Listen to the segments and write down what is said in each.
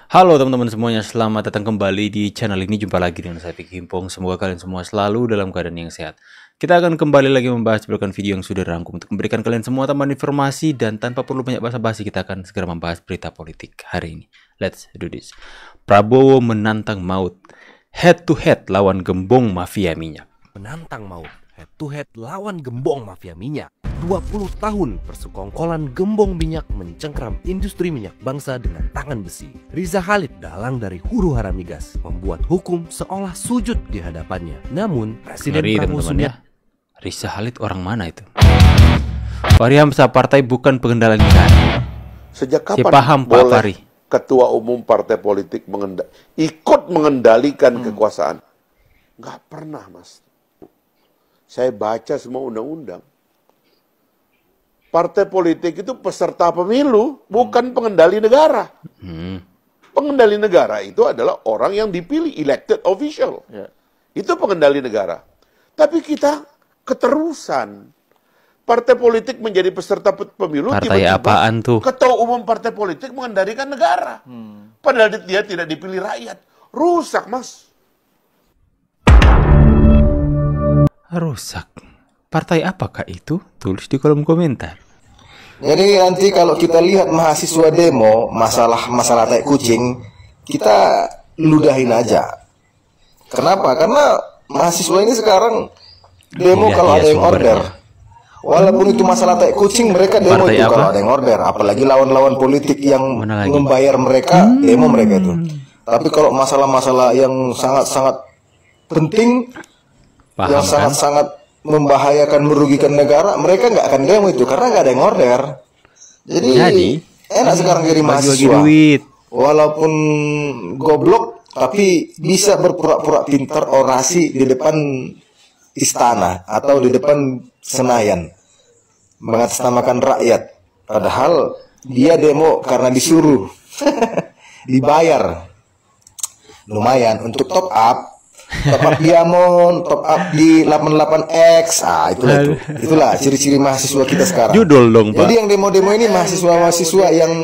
Halo teman-teman semuanya, selamat datang kembali di channel ini. Jumpa lagi dengan saya Vicky Himpong. Semoga kalian semua selalu dalam keadaan yang sehat. Kita akan kembali lagi membahas beberapa video yang sudah dirangkum untuk memberikan kalian semua tambahan informasi. Dan tanpa perlu banyak basa-basi, kita akan segera membahas berita politik hari ini. Let's do this. Prabowo menantang maut, head to head lawan gembong mafia minyak. Menantang maut, head to head lawan gembong mafia minyak. 20 tahun persekongkolan gembong minyak mencengkram industri minyak bangsa dengan tangan besi. Riza Khalid dalang dari huru hara migas, membuat hukum seolah sujud di hadapannya. Namun Presiden Prabowo ya. Riza Khalid orang mana itu? Fahri Hamzah, partai bukan pengendalian negara. Sejak kapan paham, Pak Fahri? Ketua umum partai politik ikut mengendalikan kekuasaan? Nggak pernah, Mas. Saya baca semua undang-undang. Partai politik itu peserta pemilu, bukan pengendali negara. Pengendali negara itu adalah orang yang dipilih, elected official. Itu pengendali negara. Tapi kita keterusan. Partai politik menjadi peserta pemilu, tiba-tiba apaan tuh? Ketua umum partai politik mengendalikan negara. Padahal dia tidak dipilih rakyat. Rusak, Mas. Rusak. Partai apakah itu? Tulis di kolom komentar. Jadi nanti kalau kita lihat mahasiswa demo masalah tai kucing, kita ludahin aja. Kenapa? Karena mahasiswa ini sekarang demo kalau ada yang order. Walaupun itu masalah tai kucing, mereka demo partai itu apa? Kalau ada yang order. Apalagi lawan-lawan politik yang membayar mereka, demo mereka itu. Tapi kalau masalah-masalah yang sangat-sangat penting, yang sangat-sangat membahayakan, merugikan negara, mereka nggak akan demo itu karena nggak ada yang order. Jadi enak sekarang jadi mahasiswa, walaupun goblok tapi bisa berpura-pura pintar orasi di depan istana atau di depan Senayan mengatasnamakan rakyat, padahal dia demo karena disuruh. Dibayar lumayan untuk top up Diamond, top up di 88X. Itulah ciri-ciri mahasiswa kita sekarang. Judul dong, Pak. Jadi yang demo-demo ini mahasiswa-mahasiswa yang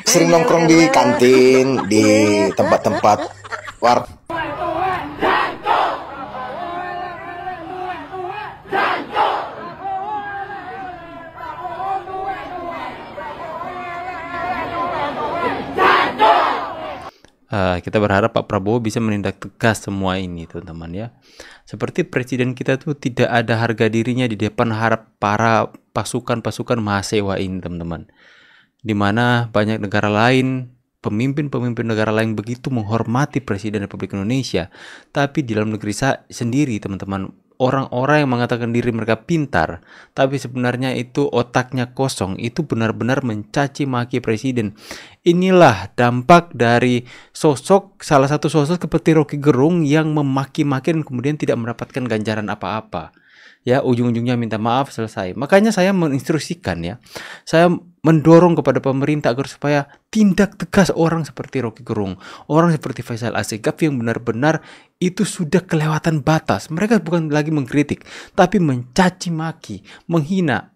sering nongkrong di kantin, di tempat-tempat kita berharap Pak Prabowo bisa menindak tegas semua ini, teman-teman ya. Seperti presiden kita tuh tidak ada harga dirinya di depan harap para pasukan-pasukan mahasiswa ini, teman-teman. Dimana banyak negara lain, pemimpin-pemimpin negara lain begitu menghormati Presiden Republik Indonesia, tapi di dalam negeri sendiri, teman-teman, orang-orang yang mengatakan diri mereka pintar, tapi sebenarnya itu otaknya kosong, itu benar-benar mencaci maki presiden. Inilah dampak dari salah satu sosok seperti Rocky Gerung yang memaki-maki dan kemudian tidak mendapatkan ganjaran apa-apa. Ya, ujung-ujungnya minta maaf, selesai. Makanya saya menginstruksikan ya, saya mendorong kepada pemerintah agar supaya tindak tegas orang seperti Rocky Gerung, orang seperti Faisal Asegaf yang benar-benar itu sudah kelewatan batas. Mereka bukan lagi mengkritik, tapi mencaci maki, menghina.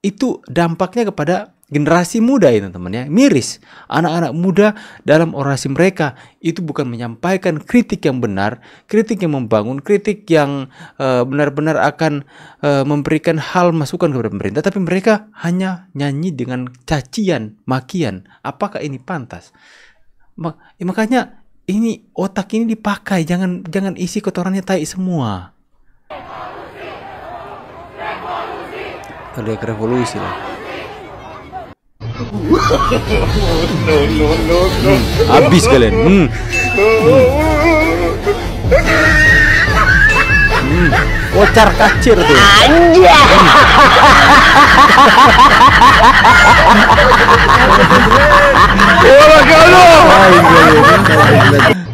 Itu dampaknya kepada generasi muda ini, teman-teman ya. Miris. Anak-anak muda dalam orasi mereka itu bukan menyampaikan kritik yang benar, kritik yang membangun, kritik yang benar-benar akan memberikan hal masukan kepada pemerintah, tapi mereka hanya nyanyi dengan cacian, makian. Apakah ini pantas? Makanya ini otak ini dipakai, jangan isi kotorannya tai semua. Ada revolusi lah. Habis kalian. Kocar kacir tuh.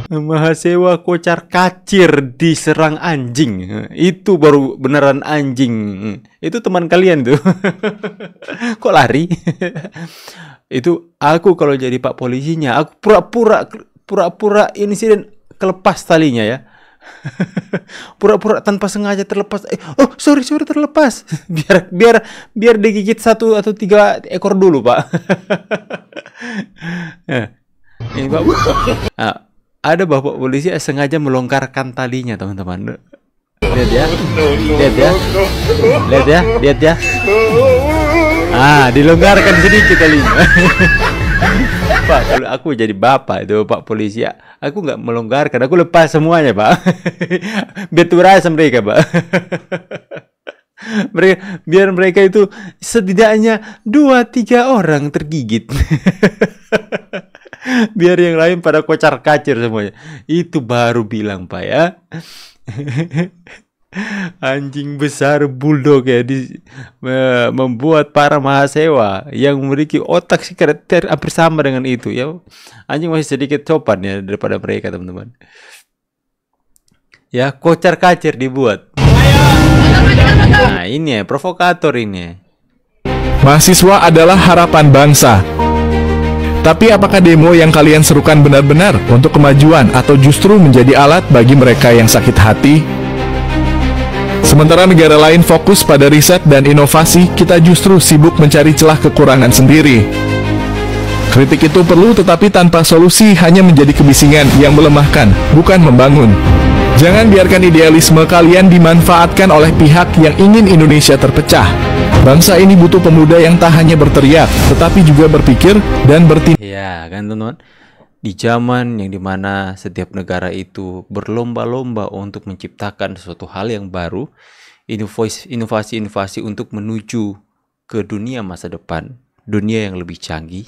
Mahasiswa kocar kacir diserang anjing. Itu baru beneran anjing. Itu teman kalian tuh. Kok lari? Itu aku kalau jadi pak polisinya, aku pura-pura insiden kelepas talinya ya. Pura-pura tanpa sengaja terlepas. Oh sorry terlepas. Biar digigit 1 atau 3 ekor dulu, Pak. Ini Pak, ada bapak polisi sengaja melonggarkan talinya, teman-teman. Lihat ya, lihat ya. Dilonggarkan sedikit talinya. Pak, kalau aku jadi bapak itu Pak polisi, aku nggak melonggarkan, aku lepas semuanya, Pak. Biar terasa mereka, Pak. Biar mereka itu setidaknya 2-3 orang tergigit. Biar yang lain pada kocar-kacir semuanya. Itu baru bilang, Pak, ya. Anjing besar bulldog ya membuat para mahasiswa yang memiliki otak sekreter hampir sama dengan itu ya. Anjing masih sedikit sopan ya daripada mereka, teman-teman. Ya, kocar-kacir dibuat. Nah, ini ya, provokator ini. Mahasiswa adalah harapan bangsa. Tapi apakah demo yang kalian serukan benar-benar untuk kemajuan atau justru menjadi alat bagi mereka yang sakit hati? Sementara negara lain fokus pada riset dan inovasi, kita justru sibuk mencari celah kekurangan sendiri. Kritik itu perlu, tetapi tanpa solusi hanya menjadi kebisingan yang melemahkan, bukan membangun. Jangan biarkan idealisme kalian dimanfaatkan oleh pihak yang ingin Indonesia terpecah. Bangsa ini butuh pemuda yang tak hanya berteriak, tetapi juga berpikir dan bertindak. Ya kan, teman-teman? Di zaman yang dimana setiap negara itu berlomba-lomba untuk menciptakan sesuatu hal yang baru, inovasi-inovasi untuk menuju ke dunia masa depan, dunia yang lebih canggih,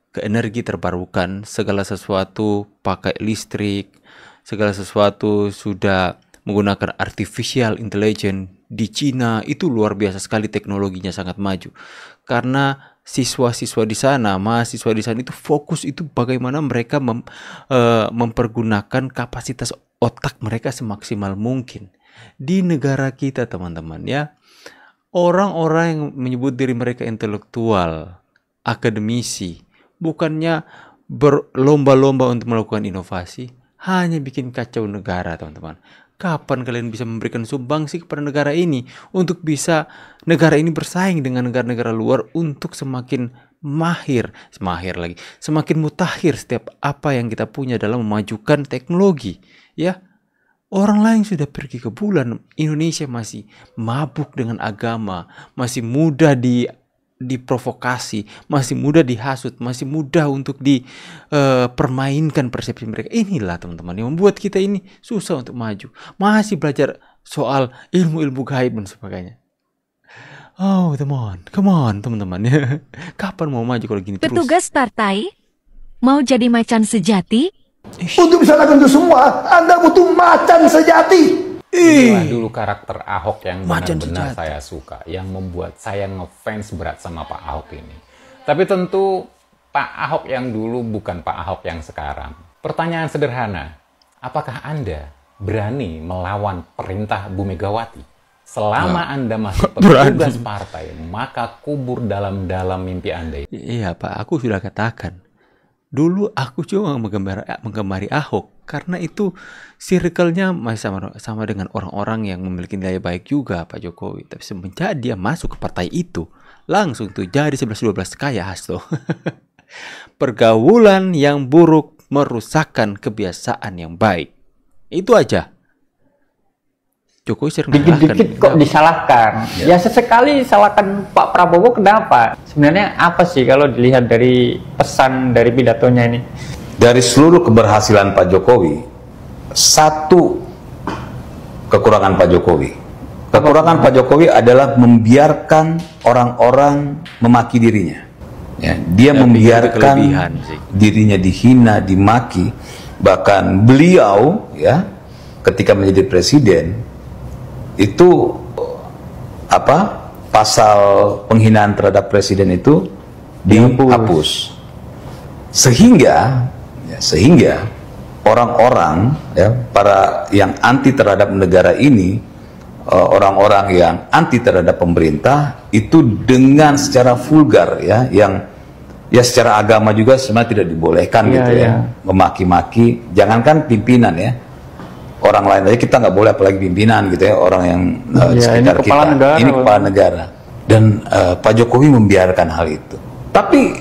ke energi terbarukan, segala sesuatu pakai listrik, segala sesuatu sudah menggunakan artificial intelligence. Di Cina itu luar biasa sekali, teknologinya sangat maju. Karena siswa-siswa di sana, mahasiswa di sana itu fokus itu bagaimana mereka mempergunakan kapasitas otak mereka semaksimal mungkin. Di negara kita, teman-teman, ya, orang-orang yang menyebut diri mereka intelektual, akademisi, bukannya berlomba-lomba untuk melakukan inovasi, hanya bikin kacau negara, teman-teman. Kapan kalian bisa memberikan sumbangsi kepada negara ini untuk bisa negara ini bersaing dengan negara-negara luar untuk semakin semakin mutakhir setiap apa yang kita punya dalam memajukan teknologi, ya. Orang lain sudah pergi ke bulan, Indonesia masih mabuk dengan agama, masih mudah diprovokasi, masih mudah dihasut, masih mudah untuk dipermainkan persepsi mereka. Inilah, teman-teman, yang membuat kita ini susah untuk maju. Masih belajar soal ilmu-ilmu gaib dan sebagainya. Oh, come on, teman-teman. Kapan mau maju kalau gini terus? Petugas partai mau jadi macan sejati? Untuk bisa lakukan itu semua, Anda butuh macan sejati. Inilah dulu karakter Ahok yang benar-benar saya suka, yang membuat saya ngefans berat sama Pak Ahok ini. Tapi tentu Pak Ahok yang dulu bukan Pak Ahok yang sekarang. Pertanyaan sederhana, apakah Anda berani melawan perintah Bu Megawati? Selama Anda masih petugas partai, maka kubur dalam-dalam mimpi Anda. Iya, Pak, aku sudah katakan. Dulu aku cuma menggemari Ahok karena itu circle-nya masih sama dengan orang-orang yang memiliki nilai baik juga, Pak Jokowi. Tapi semenjak dia masuk ke partai itu, langsung tuh jadi 11-12 kaya hasto. Pergaulan yang buruk merusakkan kebiasaan yang baik. Itu aja. Jokowi sering dikit-dikit kok disalahkan. Ya sesekali salahkan Pak Prabowo, kenapa? Sebenarnya apa sih kalau dilihat dari pesan dari pidatonya ini? Dari seluruh keberhasilan Pak Jokowi, satu kekurangan Pak Jokowi. Kekurangan Pak Jokowi adalah membiarkan orang-orang memaki dirinya. Ya, dia membiarkan dirinya dihina, dimaki. Bahkan beliau, ya, ketika menjadi presiden, itu pasal penghinaan terhadap presiden itu dihapus, sehingga orang-orang, ya, para yang anti terhadap negara ini, orang-orang yang anti terhadap pemerintah itu dengan secara vulgar, ya, yang ya secara agama juga sebenarnya tidak dibolehkan, gitu ya, memaki-maki, jangankan pimpinan, ya, orang lain aja kita nggak boleh, apalagi pimpinan, gitu ya, orang yang sekitar kita. Ini kepala negara. Dan Pak Jokowi membiarkan hal itu. Tapi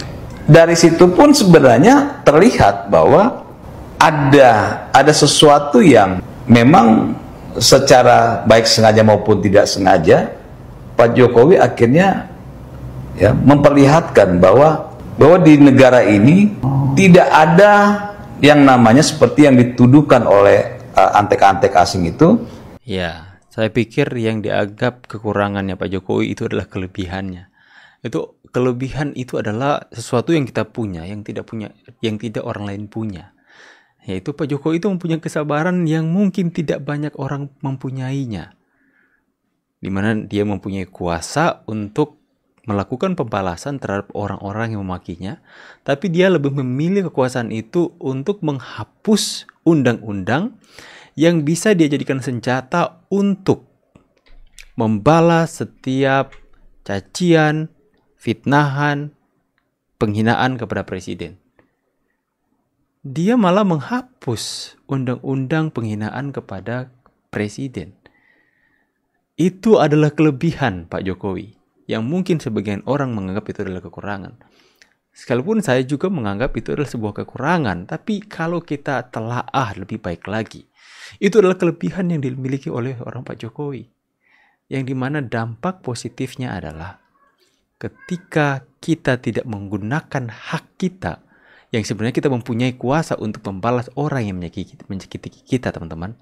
dari situ pun sebenarnya terlihat bahwa ada sesuatu yang memang secara baik sengaja maupun tidak sengaja Pak Jokowi akhirnya ya memperlihatkan bahwa di negara ini tidak ada yang namanya seperti yang dituduhkan oleh antek-antek asing itu. Ya, saya pikir yang dianggap kekurangannya Pak Jokowi itu adalah kelebihannya. Itu kelebihan itu adalah sesuatu yang kita punya, yang tidak orang lain punya. Yaitu Pak Jokowi itu mempunyai kesabaran yang mungkin tidak banyak orang mempunyainya. Di mana dia mempunyai kuasa untuk melakukan pembalasan terhadap orang-orang yang memakinya, tapi dia lebih memilih kekuasaan itu untuk menghapus undang-undang yang bisa dia jadikan senjata untuk membalas setiap cacian, fitnahan, penghinaan kepada presiden. Dia malah menghapus undang-undang penghinaan kepada presiden. Itu adalah kelebihan Pak Jokowi, yang mungkin sebagian orang menganggap itu adalah kekurangan. Sekalipun saya juga menganggap itu adalah sebuah kekurangan, tapi kalau kita telaah lebih baik lagi, itu adalah kelebihan yang dimiliki oleh orang Pak Jokowi. Yang dimana dampak positifnya adalah ketika kita tidak menggunakan hak kita, yang sebenarnya kita mempunyai kuasa untuk membalas orang yang menyakiti kita, teman-teman.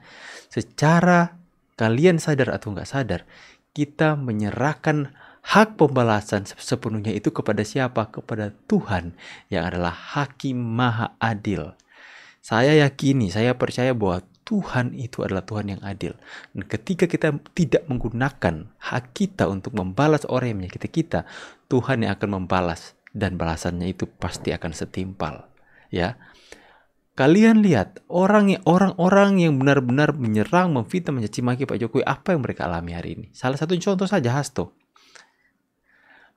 Secara kalian sadar atau nggak sadar, kita menyerahkan hak pembalasan sepenuhnya itu kepada siapa? Kepada Tuhan yang adalah Hakim Maha Adil. Saya yakini, saya percaya bahwa Tuhan itu adalah Tuhan yang adil. Dan ketika kita tidak menggunakan hak kita untuk membalas orang yang menyakiti kita, Tuhan yang akan membalas, dan balasannya itu pasti akan setimpal. Ya, kalian lihat orang-orang yang benar-benar menyerang, memfitnah, mencaci maki Pak Jokowi, apa yang mereka alami hari ini? Salah satu contoh saja Hasto.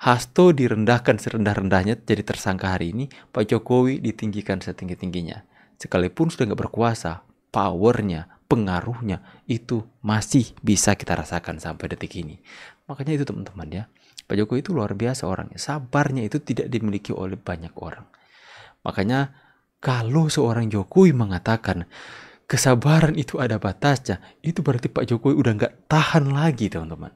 Hasto direndahkan serendah-rendahnya jadi tersangka hari ini, Pak Jokowi ditinggikan setinggi-tingginya. Sekalipun sudah nggak berkuasa, powernya, pengaruhnya itu masih bisa kita rasakan sampai detik ini. Makanya itu teman-teman ya, Pak Jokowi itu luar biasa orangnya. Sabarnya itu tidak dimiliki oleh banyak orang. Makanya kalau seorang Jokowi mengatakan kesabaran itu ada batasnya, itu berarti Pak Jokowi udah nggak tahan lagi, teman-teman.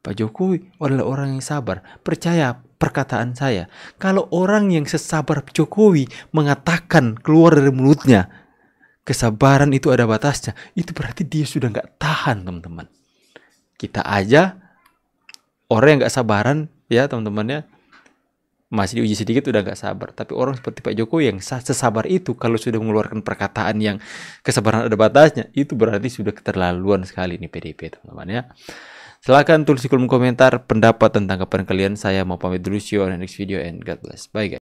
Pak Jokowi adalah orang yang sabar. Percaya perkataan saya, kalau orang yang sesabar Jokowi mengatakan keluar dari mulutnya kesabaran itu ada batasnya, itu berarti dia sudah nggak tahan, teman-teman. Kita aja orang yang nggak sabaran ya teman-teman ya, masih diuji sedikit udah nggak sabar. Tapi orang seperti Pak Jokowi yang sesabar itu, kalau sudah mengeluarkan perkataan yang kesabaran ada batasnya, itu berarti sudah keterlaluan sekali nih PDIP, teman-teman ya. Silahkan tulis di kolom komentar pendapat tentang kapan kalian. Saya mau pamit dulu, see you on the next video and God bless. Bye guys.